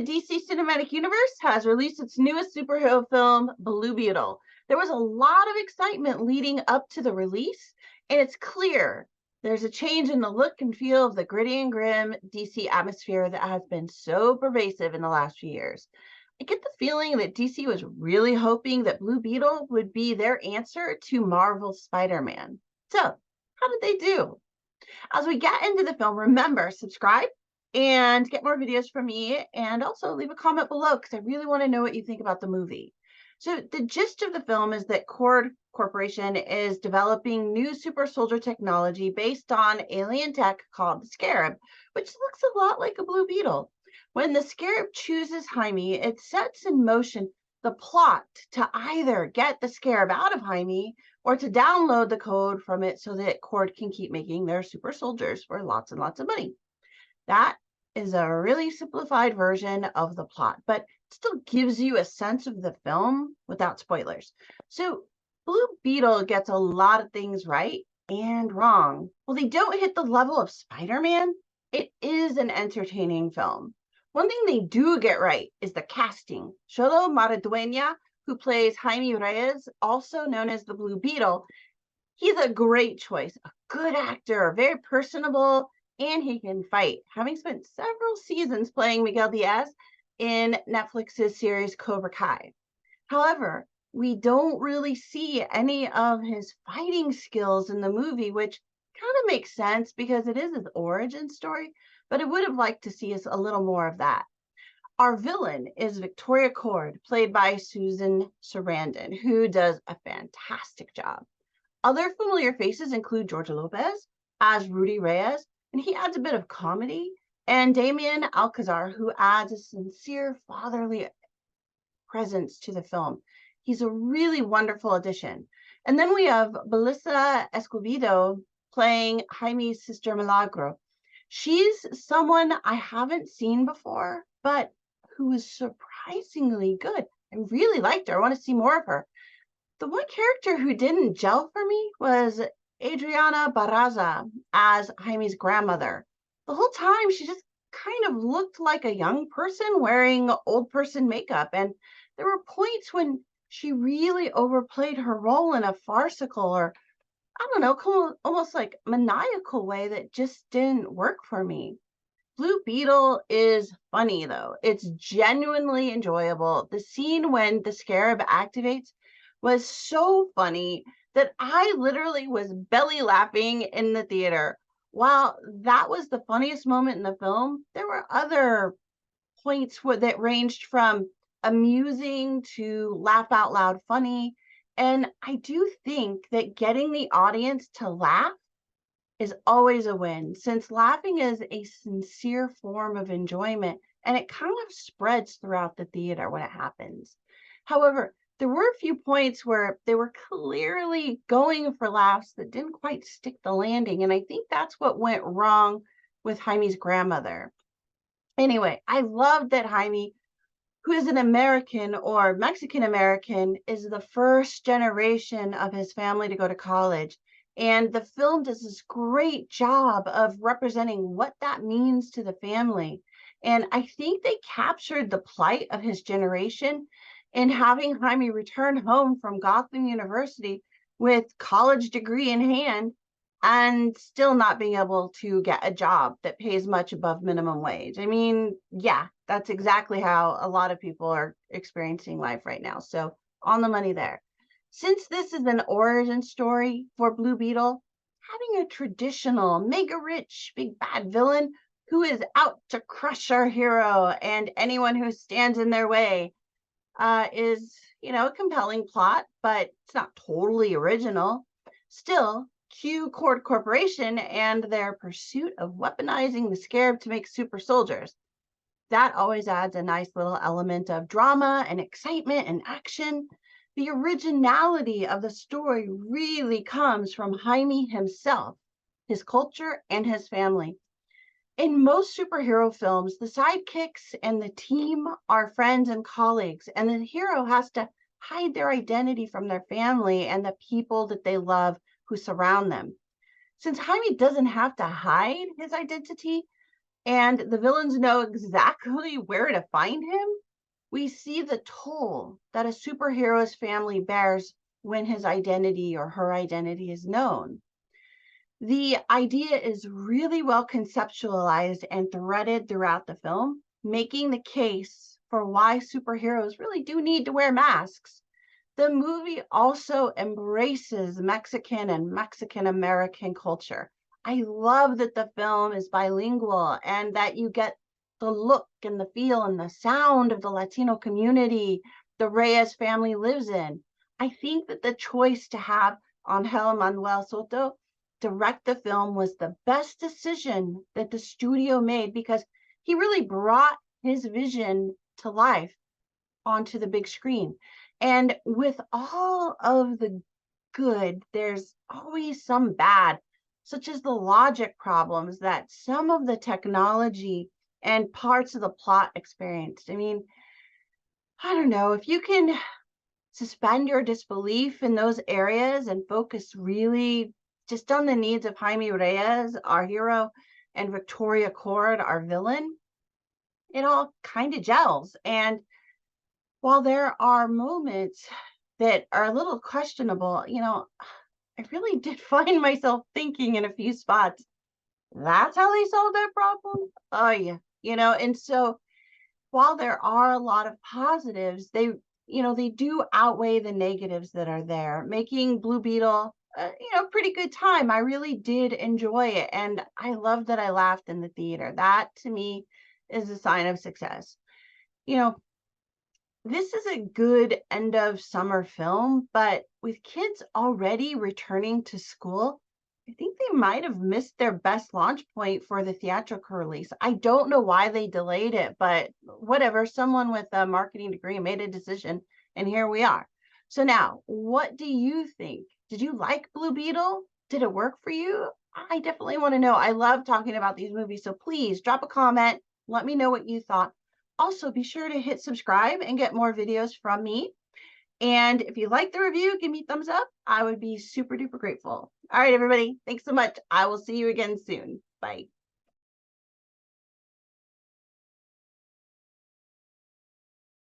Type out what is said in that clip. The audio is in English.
the DC Cinematic Universe has released its newest superhero film, Blue Beetle. There was a lot of excitement leading up to the release, and it's clear there's a change in the look and feel of the gritty and grim DC atmosphere that has been so pervasive in the last few years. I get the feeling that DC was really hoping that Blue Beetle would be their answer to Marvel's Spider-Man. So, how did they do? As we get into the film, remember, subscribe and get more videos from me, and also leave a comment below because I really want to know what you think about the movie. So the gist of the film is that Cord Corporation is developing new super soldier technology based on alien tech called the Scarab, which looks a lot like a blue beetle. When the Scarab chooses Jaime, it sets in motion the plot to either get the Scarab out of Jaime or to download the code from it so that Cord can keep making their super soldiers for lots and lots of money. That is a really simplified version of the plot, but it still gives you a sense of the film without spoilers. So Blue Beetle gets a lot of things right and wrong. Well, they don't hit the level of Spider-Man. It is an entertaining film. One thing they do get right is the casting. Xolo Maridueña, who plays Jaime Reyes, also known as the Blue Beetle, he's a great choice, a good actor, very personable, and he can fight, having spent several seasons playing Miguel Diaz in Netflix's series Cobra Kai. However, we don't really see any of his fighting skills in the movie, which kind of makes sense because it is his origin story, but I would have liked to see us a little more of that. Our villain is Victoria Cord, played by Susan Sarandon, who does a fantastic job. Other familiar faces include George Lopez as Rudy Reyes, and he adds a bit of comedy, and Damián Alcázar, who adds a sincere fatherly presence to the film. He's a really wonderful addition. And then we have Belissa Escobedo playing Jaime's sister Milagro. She's someone I haven't seen before, but who is surprisingly good. I really liked her. I want to see more of her. The one character who didn't gel for me was Adriana Barraza as Jaime's grandmother. The whole time, she just kind of looked like a young person wearing old person makeup. And there were points when she really overplayed her role in a farcical or, I don't know, almost like maniacal way that just didn't work for me. Blue Beetle is funny, though. It's genuinely enjoyable. The scene when the Scarab activates was so funny that I literally was belly laughing in the theater. While that was the funniest moment in the film, there were other points that ranged from amusing to laugh out loud funny. And I do think that getting the audience to laugh is always a win, since laughing is a sincere form of enjoyment and it kind of spreads throughout the theater when it happens. However, there were a few points where they were clearly going for laughs that didn't quite stick the landing, and I think that's what went wrong with Jaime's grandmother. Anyway, I love that Jaime, who is an American or Mexican American, is the first generation of his family to go to college. And the film does this great job of representing what that means to the family. And I think they captured the plight of his generation in having Jaime return home from Gotham University with college degree in hand and still not being able to get a job that pays much above minimum wage. I mean, yeah, that's exactly how a lot of people are experiencing life right now. So on the money there. Since this is an origin story for Blue Beetle, having a traditional, mega rich, big bad villain who is out to crush our hero and anyone who stands in their way is, a compelling plot, but it's not totally original. Still, cue Cord Corporation and their pursuit of weaponizing the Scarab to make super soldiers. That always adds a nice little element of drama and excitement and action. The originality of the story really comes from Jaime himself, his culture, and his family. In most superhero films, the sidekicks and the team are friends and colleagues, and the hero has to hide their identity from their family and the people that they love who surround them. Since Jaime doesn't have to hide his identity, and the villains know exactly where to find him, we see the toll that a superhero's family bears when his identity or her identity is known. The idea is really well conceptualized and threaded throughout the film, making the case for why superheroes really do need to wear masks. The movie also embraces Mexican and Mexican American culture. I love that the film is bilingual and that you get the look and the feel and the sound of the Latino community the Reyes family lives in. I think that the choice to have Angel Manuel Soto direct the film was the best decision that the studio made because he really brought his vision to life onto the big screen. And with all of the good, there's always some bad, such as the logic problems that some of the technology and parts of the plot experienced. I mean, I don't know, if you can suspend your disbelief in those areas and focus really just on the needs of Jaime Reyes, our hero, and Victoria Cord, our villain, it all kind of gels. And while there are moments that are a little questionable, I really did find myself thinking in a few spots, that's how they solved that problem? Oh, yeah. And so while there are a lot of positives, they do outweigh the negatives that are there, making Blue Beetle, pretty good time. I really did enjoy it. And I love that I laughed in the theater. That to me is a sign of success. You know, this is a good end of summer film, but with kids already returning to school, I think they might have missed their best launch point for the theatrical release. I don't know why they delayed it, but whatever. Someone with a marketing degree made a decision, and here we are. So now, what do you think? Did you like Blue Beetle? Did it work for you? I definitely want to know. I love talking about these movies, so please drop a comment. Let me know what you thought. Also, be sure to hit subscribe and get more videos from me. And if you like the review, give me a thumbs up. I would be super duper grateful. All right, everybody. Thanks so much. I will see you again soon. Bye.